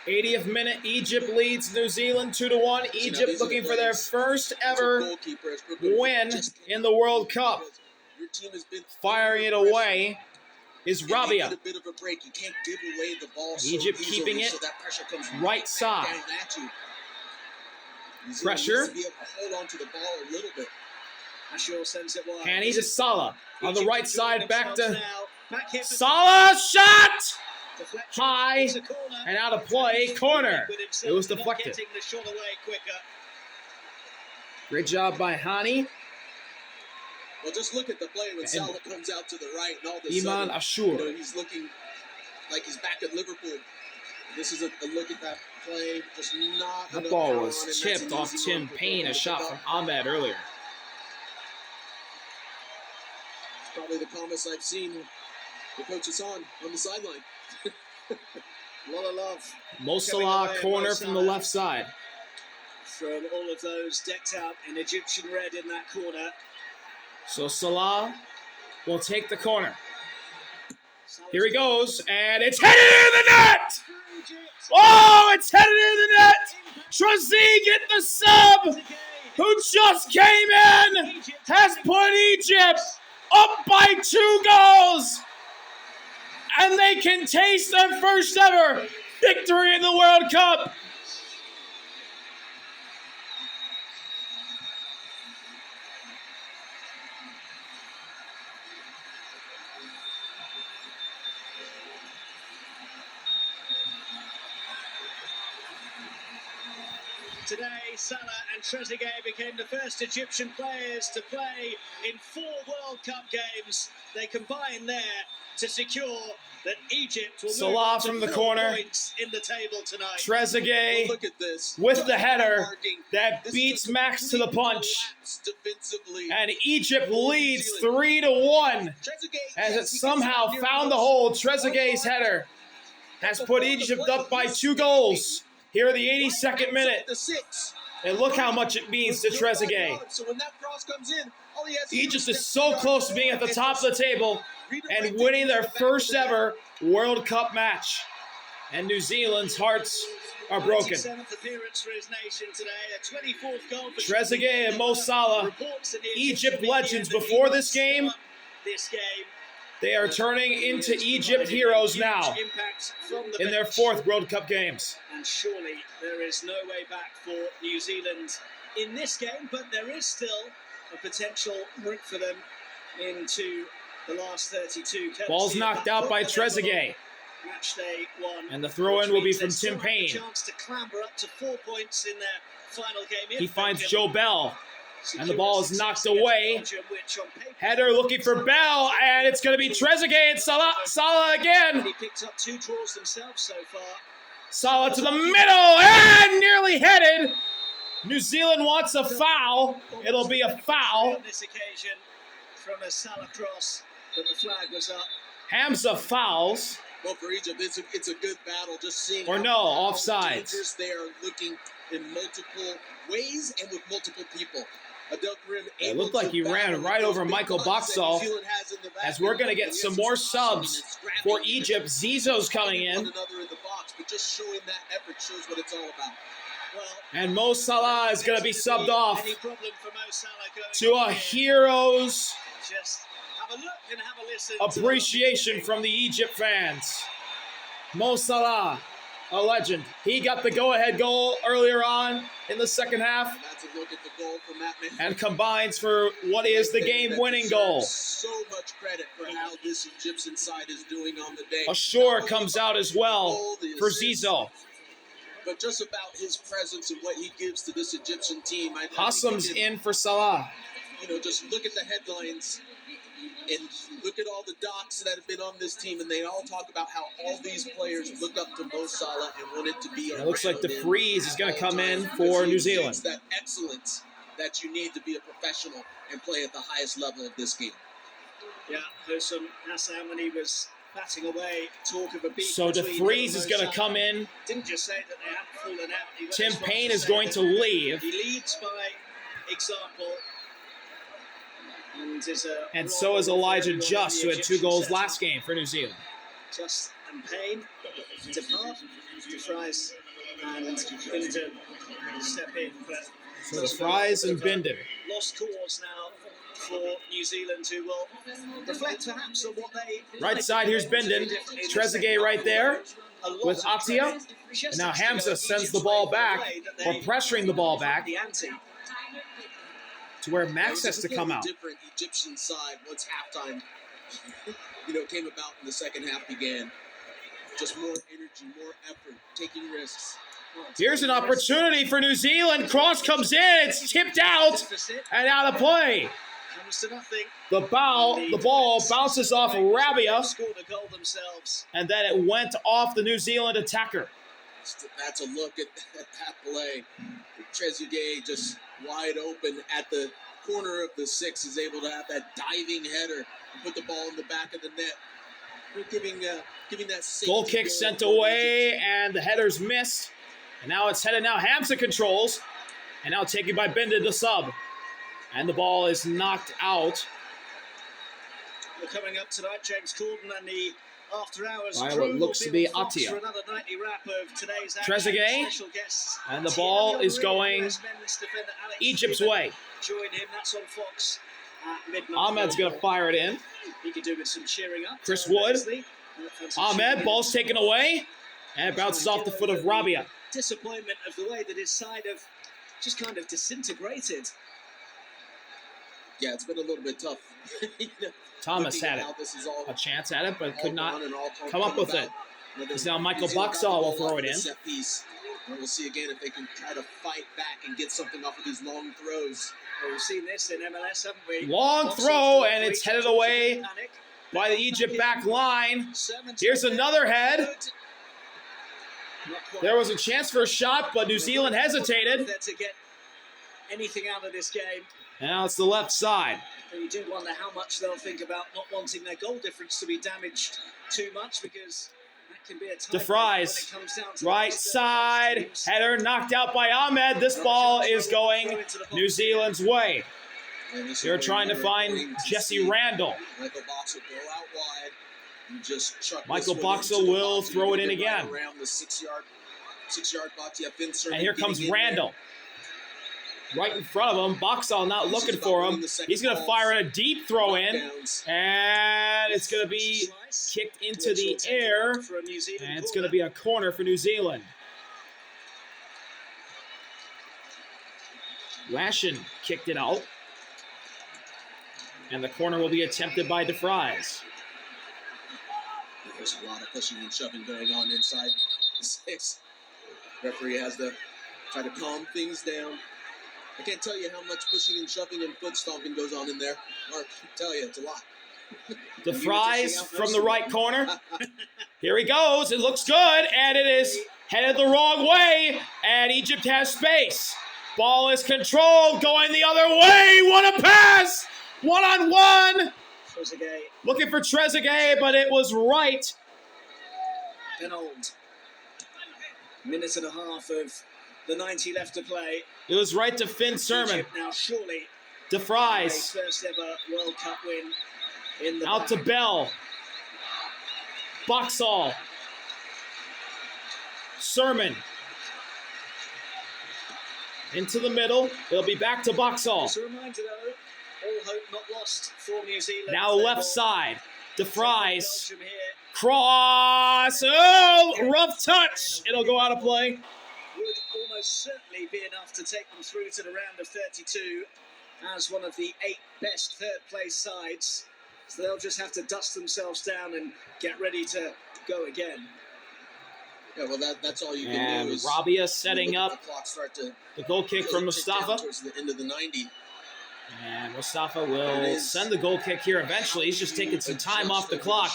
80th minute, Egypt leads New Zealand 2-1. Egypt looking for their first ever win in the World Cup. Firing it away is Rabia. Egypt keeping it right side. Pressure. Hanny to Salah. On the right side, back to Salah. Shot! High and out of play. Corner. It was deflected. Great job by Hani. Well, just look at the play when Salah comes out to the right, and all of a Iman sudden, Ashur. he's looking like he's back at Liverpool. This is a look at that play. Just not. That ball was chipped off Tim Payne, a shot from Ahmed earlier. It's probably the calmest I've seen the coach on the sideline. A lot of love. Mo Salah corner from the left side. From all of those decked out in Egyptian red in that corner. So Salah will take the corner. Here he goes, and it's headed in the net! Oh, it's headed in the net! Trezequet, the sub, who just came in, has put Egypt up by 2 goals! And they can taste their first ever victory in the World Cup! Today, Salah and Trezequet became the first Egyptian players to play in 4 World Cup games. They combine there to secure that Egypt will Salah from the corner. Points in the table tonight. Trezequet Look at this. with the header that beats Max to the punch. And Egypt leads 3-1 as it somehow found the hole. Trezeguet's header has put Egypt up by 2 goals. Here at the 82nd minute. And look how much it means to Trezequet. Egypt is so close to being at the top of the table and winning their first ever World Cup match. And New Zealand's hearts are broken. Trezequet and Mo Salah, Egypt legends before this game. They are turning into Egypt heroes now in their 4th World Cup games. And surely there is no way back for New Zealand in this game, but there is still a potential route for them into the last 32. Ball's knocked out by Trezequet. Match day 1. And the throw-in will be from Tim Payne. Chance to clamber up to 4 points in their final game. He finds Joe Bell. And the ball is knocked away. Header looking for Bell, and it's going to be Trezequet and Salah again. He picked up 2 draws themselves so far. Salah to the middle, and nearly headed. New Zealand wants a foul. It'll be a foul. On this occasion, from a Salah cross, but the flag was up. Hamza fouls. Well, for Egypt, it's a good battle. Just seeing or no, offsides. They are looking in multiple ways and with multiple people. It looked like he ran right over Michael Boxall. As we're going to get some more subs for Egypt. Zizo's coming in. And Mo Salah is going to be subbed off to a hero's appreciation from the Egypt fans. Mo Salah, a legend. He got the go-ahead goal earlier on in the second half. And combines for what is the game-winning goal. So much credit for how this Egyptian side is doing on the day. Ashur comes out as well for Zizo. But just about his presence and what he gives to this Egyptian team. Hassam's in for Salah. Just look at the headlines and look at all the docs that have been on this team, and they all talk about how all these players look up to Mo Salah and want it to be. It looks like the freeze is going to come in for New Zealand. That excellence that you need to be a professional and play at the highest level of this game. Yeah, there's some Hassan when he was batting away, talk of a beat. So the freeze is going to come in. Didn't just say that they hadn't fallen out. Tim Payne is going to leave. He leads by example. And so is Elijah Just, who had 2 goals last game for New Zealand. Just and Payne depart. De Vries and Binden step in, but So De Vries and Binden. lost cause now for New Zealand, who will reflect perhaps on what they... Right side, here's Binden. Trezeguet right there with Atia. And now Hamza sends the ball back, or pressuring the ball back, to where Max has to come out. Different Egyptian side once halftime, came about and the second half began. Just more energy, more effort, taking risks. Here's an opportunity for New Zealand. Cross comes in. It's tipped out and out of play. Comes to nothing. The ball bounces off Rabia, Scored a goal themselves. and then it went off the New Zealand attacker. That's a look at that play. Trezeguet just wide open at the corner of the 6 is able to have that diving header and put the ball in the back of the net. We're giving that safety Goal kick sent away, and the header's missed. And now it's headed now. Hamza controls, and now taken by Binden to sub. And the ball is knocked out. We're coming up tonight, James Corden and the After Hours By crew what looks will to be be on Fox Atia. for another nightly wrap of today's action. Trezeguet, Special guests, and the ball is going US men's defender Alex Egypt's Freeman. way. Join him, that's on Fox at midnight. Ahmed's going to fire it in. He could do with some cheering up. Chris Wood. And some Ahmed, cheering. ball's taken away, and it bounces off the foot of Rabia. Disappointment of the way that his side have just kind of disintegrated. Yeah, it's been a little bit tough. Thomas Looking had at how this is all a chance at it, but could not all come up with it. It's now Michael Boxall will throw it in. Set piece. And we'll see again if they can try to fight back and get something off of these long throws. Well, we've seen this in MLS, haven't we? Long throw, and it's headed away by the Egypt back line. Here's another head. There was a chance for a shot, but New Zealand hesitated. To get anything out of this game. And now it's the left side. And you do wonder how much they'll think about not wanting their goal difference to be damaged too much, because that can be a De Vries, when it comes down to right side, header knocked out by Ahmed. This ball is going New Zealand's way. They're trying to find Jesse Randall. Michael Boxall go out wide and just chuck Michael this one Boxall into the will box. throw it in Right again. around the 6-yard box. Yeah, Finn Sermon And here getting comes in there. Randall. Right in front of him. Boxall not looking for him. He's going to fire a deep throw in. Knockdowns. And it's going to be kicked into the air. And it's going to be a corner for New Zealand. Lashin kicked it out. And the corner will be attempted by De Vries. There's a lot of pushing and shoving going on inside the 6. Referee has to try to calm things down. I can't tell you how much pushing and shoving and foot stomping goes on in there. Mark, I can tell you, it's a lot. De Vries from the right corner. Here he goes. It looks good, and it is headed the wrong way, and Egypt has space. Ball is controlled, going the other way. What a pass! One-on-one. Trezeguet. Looking for Trezeguet, but it was right. Benold. Minute and a half of the 90 left to play. It was right to Finn Sermon. Egypt now surely De Vries. first ever World Cup win in the Out to bag. Bell. Boxall. Sermon. Into the middle. It'll be back to Boxall. It's a reminder though, all hope not lost for New Zealand. Now They left will side. De Vries. Belgium here. Cross. Oh, rough touch. It'll go out of play. Would almost certainly be enough to take them through to the round of 32 as one of the 8 best third place sides. So they'll just have to dust themselves down and get ready to go again. Yeah, well, that's all you can And do is Rabia setting look at up the clock start to the goal kick from tick down Mustafa. towards the end of the 90. And Mustafa will send the goal kick here eventually. He's just taking some time off the clock.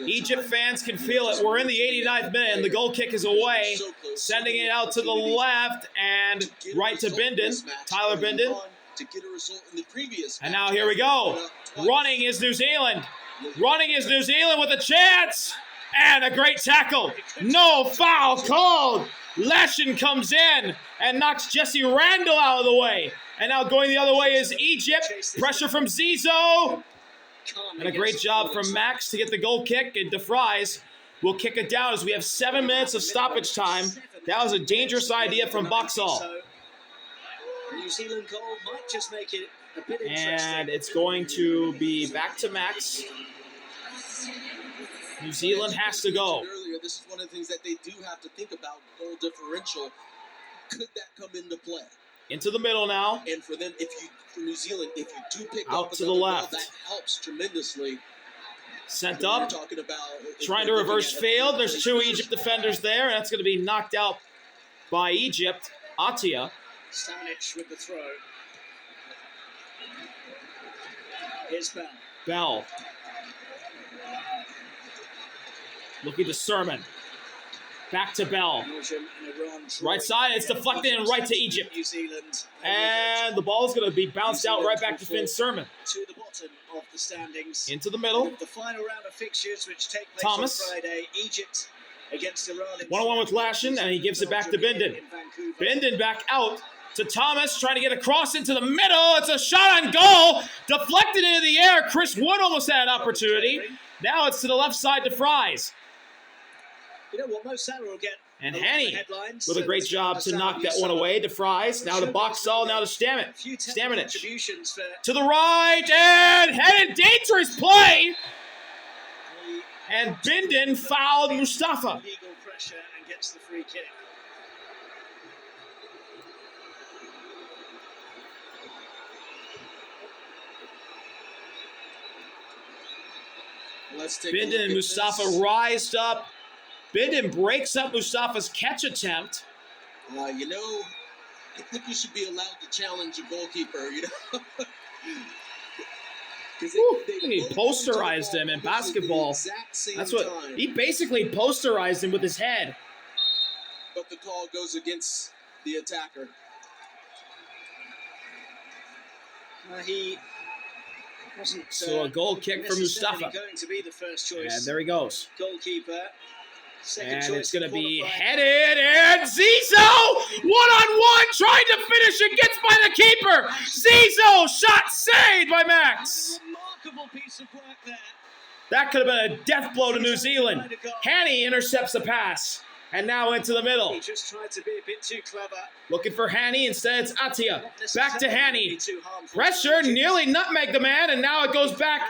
Egypt fans can feel it. We're in the 89th minute, and the goal kick is away. Sending it out to the left and right to Binden. Tyler Binden. And now here we go. Running is New Zealand. Running is New Zealand with a chance. And a great tackle. No foul called. Lashin comes in and knocks Jesse Randall out of the way. And now going the other way is Egypt. Pressure from Zizou. And a great job from Max to get the goal kick. And De Vries will kick it down as we have 7 minutes of stoppage time. That was a dangerous idea from Boxall. So, New Zealand goal might just make it a bit interesting. And it's going to be back to Max. New Zealand has to go. Earlier, this is one of the things that they do have to think about, goal differential. Could that come into play? Into the middle now. And for them, for New Zealand, if you do pick out up to the another left, goal, that helps tremendously. Sent up. Talking about Trying to reverse failed. There's 2 Egypt defenders there, and that's going to be knocked out by Egypt. Atia. Stanic with the throw. Here's Bell. Bell. Looking to Sermon. Back to Bell. Right side, it's deflected and right to Egypt. New Zealand. And the ball's going to be bounced out right back to Finn Sermon. To the bottom of the standings. Into the middle. The final round of fixtures, which take place Thomas. on Friday. Egypt against Iran. 1-on-1 with Lashin, and he gives it back to Bindon. Bindon back out to Thomas, trying to get across into the middle. It's a shot on goal. Deflected into the air. Chris Wood almost had an opportunity. Now it's to the left side to Fries. You know what, Mo Salah will get. And Henny with a great job to knock that one away to Fries. Now to Boxall, now to Stamit. Contributions for to the right, and headed dangerous play. And Bindon fouled Mustafa. legal pressure and gets the free kick. Let's take Bindon and Mustafa rised up. Bindon breaks up Mustafa's catch attempt. You know, I think you should be allowed to challenge a goalkeeper, you know? He posterized him in basketball. That's what he basically posterized him with his head. But the call goes against the attacker. He wasn't So a goal kick for Mustafa. going to be the first choice. And there he goes. Goalkeeper. Second And choice it's going to be qualified. headed, and Zizou, one-on-one, trying to finish it, gets by the keeper. Zizou, shot saved by Max. Remarkable piece of work there. That could have been a death blow to New Zealand. Hanny intercepts the pass, and now into the middle. He just tried to be a bit too clever. Looking for Hanny, instead it's Atia. Back to Hanny. Too harmful. Pressure, nearly nutmegged the man, and now it goes back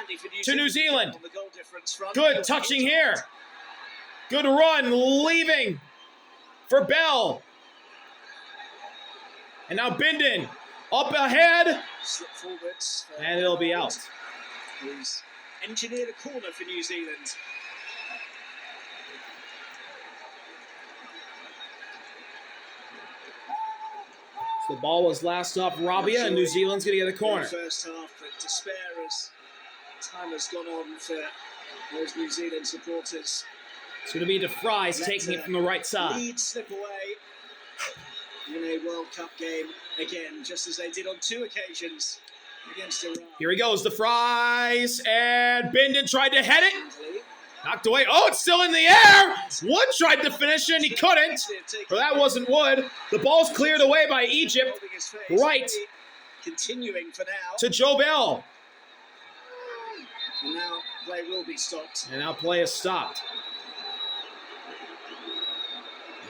to New Zealand. On the goal difference front. Good touching here. Good run, leaving for Bell. And now Bindon up ahead, Slip forwards. and it'll be out. He's engineered a corner for New Zealand. So the ball was last off Rabia, and New Zealand's going to get a corner. First half, but despair as time has gone on for those New Zealand supporters. It's going to be to Fries, taking it from the right side. Lead slip away in a World Cup game again, just as they did on 2 occasions against Iran. Here he goes, the Fries, and Bindon tried to head it. Knocked away. Oh, it's still in the air. Wood tried to finish it, and he couldn't. But that wasn't Wood. The ball's cleared away by Egypt. Right. Continuing for now. To Joe Bell. And now play will be stopped. And now play is stopped.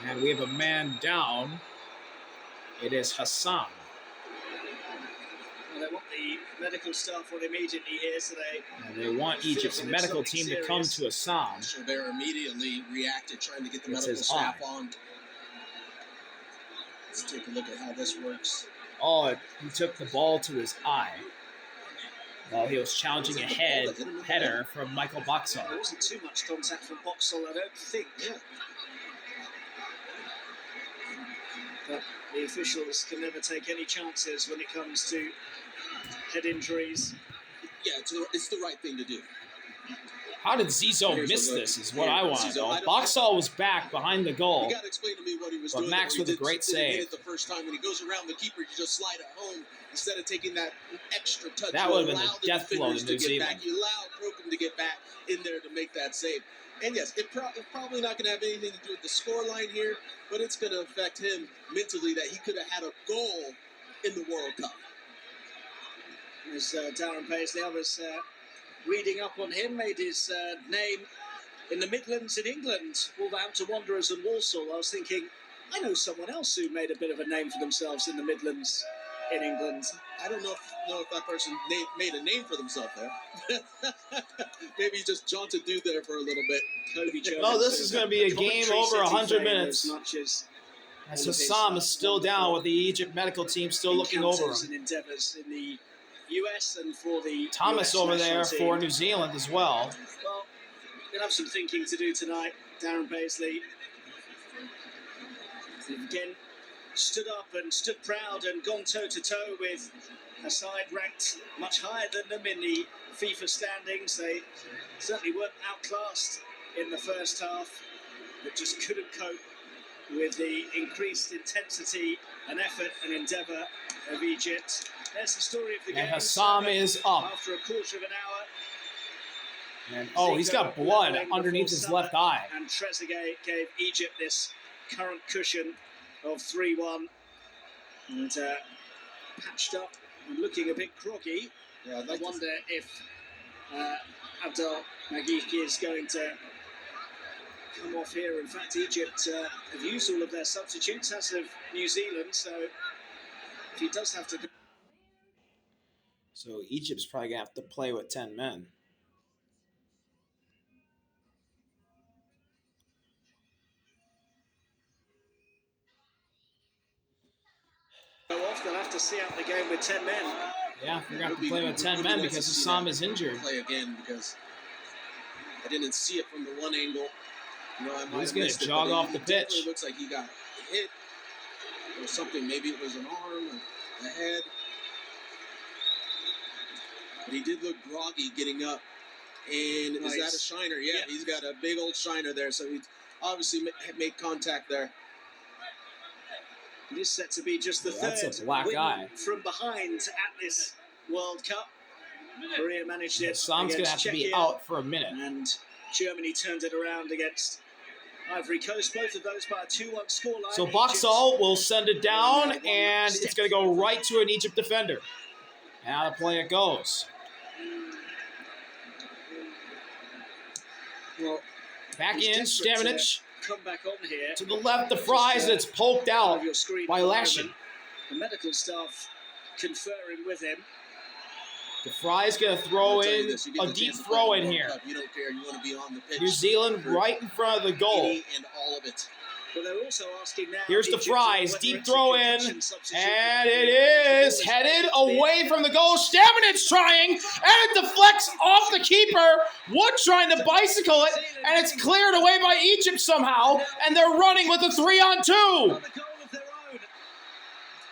And we have a man down. It is Hassan. Well, they want the medical staff on immediately here, so And they want Egypt's medical team to come to Hassan. Chabert immediately reacted, trying to get the It's medical his staff eye. on. Let's take a look at how this works. Oh, he took the ball to his eye while he was challenging a header from Michael Boxall. there wasn't too much contact from Boxall, I don't think. Yeah. But the officials can never take any chances when it comes to head injuries. Yeah, it's the right thing to do. How did Zizou Here's miss a look. this is what I want to Zizou, know. I don't- Boxall was back behind the goal. You got to explain to me what he was But doing. Max there. with a He great didn't hit save. it the first time. When he goes around the keeper, you just slide it home instead of taking that extra touch. That You would have been allow the the death blow to defenders New get Zealand. back. You allow Crocombe to get back in there to make that save. And yes, it's probably not going to have anything to do with the scoreline here, but it's going to affect him mentally that he could have had a goal in the World Cup. As Darren Paisley, I was reading up on him, made his name In the Midlands in England, Wolverhampton Wanderers and Walsall, I was thinking, I know someone else who made a bit of a name for themselves in the Midlands in England. I don't know if that person made a name for themselves there. Maybe he just jaunted through there for a little bit. Kobe Jones. No, this is going to be a game over 100 minutes. As Hassam is still down with the Egypt medical team still looking over him. And endeavours in the US and for the Thomas US over there team. for New Zealand as well. Well, we'll have some thinking to do tonight. Darren Paisley again stood up and stood proud and gone toe-to-toe with a side ranked much higher than them in the FIFA standings. They certainly weren't outclassed in the first half, but just couldn't cope with the increased intensity and effort and endeavour of Egypt. There's the story of the game. And Hassam is up. After a quarter of an hour. And, oh, he's got blood underneath his left eye. And Trezequet gave Egypt this current cushion of 3-1. And patched up and looking a bit groggy. Yeah, I wonder if Abdel Magik is going to come off here. In fact, Egypt have used all of their substitutes, as of New Zealand, so if he does have to go. So Egypt's probably going to have to play with 10 men. Off, they'll have to see out the game with 10 men. Yeah, we're going to have to play with 10 men because Hassam is injured. Play again because I didn't see it from the one angle. You know, He's going to jog off the pitch. It looks like he got hit or something. Maybe it was an arm or a head. But he did look groggy getting up. And Nice. Is that a shiner? Yeah, he's got a big old shiner there. So he obviously made contact there. It is set to be just the That's third a black win eye. from behind at this World Cup. Korea managed it. Hassam's going to have to be Czechia, out for a minute. and Germany turned it around against Ivory Coast. Both of those by a 2-1 scoreline. So Boxall will send it down, and it's going to go right to an Egypt defender. Now the play it goes. Well, Back he's in, desperate to Stamenic. come back on here. To the left, the Fries, and it's poked out Of your screen by at the Lashin. moment. The medical staff conferring with him. The Fries going to throw in a deep throw in here. You don't care. You want to be on the pitch. New Zealand right in front of the goal. Any and all of it. But they're also asking now. Here's the Egypt Fries, whether deep it's a throw in, concussion substitute. and it is headed away from the goal. Stamenic trying, and it deflects off the keeper. Wood trying to bicycle it, and it's cleared away by Egypt somehow, and they're running with a 3-on-2. Another goal of their own.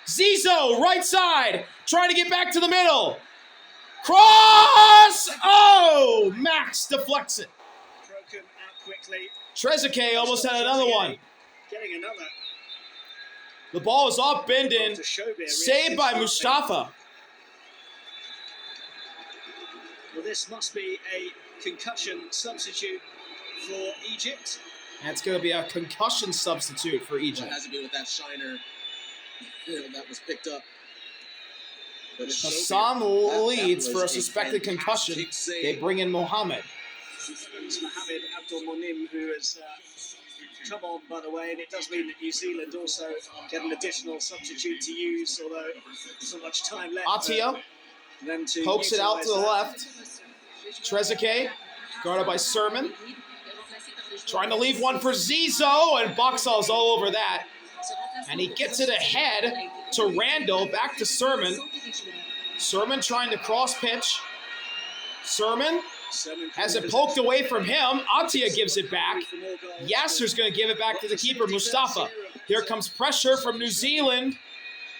Zizo, right side, trying to get back to the middle. Cross! Oh! Max deflects it. Broken out quickly. Trezequet almost had another one. Getting another. The ball is off Bindon, To Shobir, saved by really. Mustafa. Well, this must be a concussion substitute for Egypt. That's going to be a concussion substitute for What Egypt. has to do with that shiner that was picked up? But it's Hassam Shobir. leads That for a was suspected concussion. fantastic save. They bring in Mohammed. It's Mohamed Abdul Monim who has come on, by the way, and it does mean that New Zealand also get an additional substitute to use, although there's not much time left. Atia for them to pokes it out to the utilise left. Trezequet, guarded by Sermon. Trying to leave one for Zizo, and Boxall's all over that. And he gets it ahead to Randall, back to Sermon. Sermon trying to cross pitch. Sermon has it poked away from him. Atia gives it back. Yasser's going to give it back to the keeper, Mustafa. Here comes pressure from New Zealand.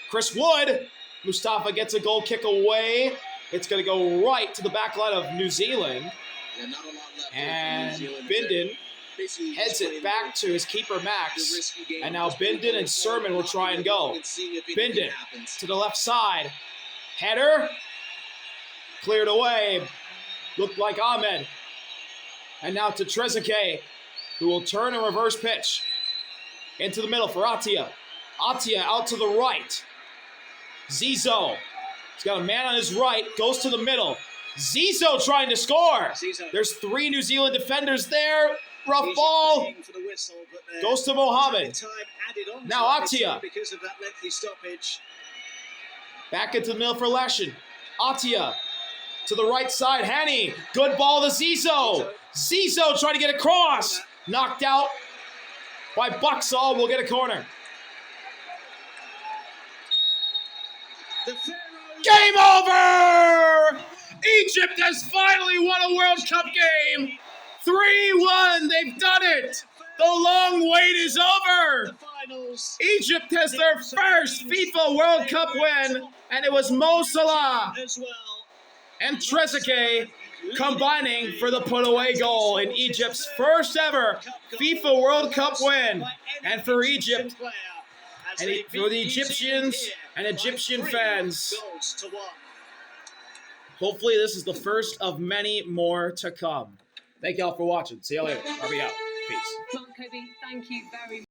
Chris Wood. Mustafa gets a goal kick away. It's going to go right to the back line of New Zealand. Yeah, not a lot left And for New Zealand. Bindon Basically, heads it back to his keeper, the Max. risky game. And now Just Bindon and Sermon will try and go. and seeing if anything Bindon happens. to the left side. Header. Cleared away. Looked like Ahmed. And now to Trezequet, who will turn and reverse pitch. Into the middle for Atia. Atia out to the right. Zizo. He's got a man on his right. Goes to the middle. Zizo trying to score. Zizo. There's 3 New Zealand defenders there. rough Egypt ball. paying for the whistle, but there Goes to was Mohammed. time added on Now to it Atia. because of that lengthy stoppage. Back into the middle for Leshin. Atia to the right side. Hani. Good ball to Zizou. Zizou trying to get across. Knocked out by Buxall. We'll get a corner. The Pharaohs. Game over! Egypt has finally won a World Cup game. 3-1. They've done it. The long wait is over. The finals. Egypt has their first FIFA World Cup win, and it was Mo Salah As well. and Trezequet combining for the put-away goal in Egypt's first ever FIFA World Cup win. And for Egypt, and for the Egyptians and Egyptian fans, hopefully this is the first of many more to come. Thank y'all for watching. See you later. RB out. Peace. Mark Kobe, thank you very much.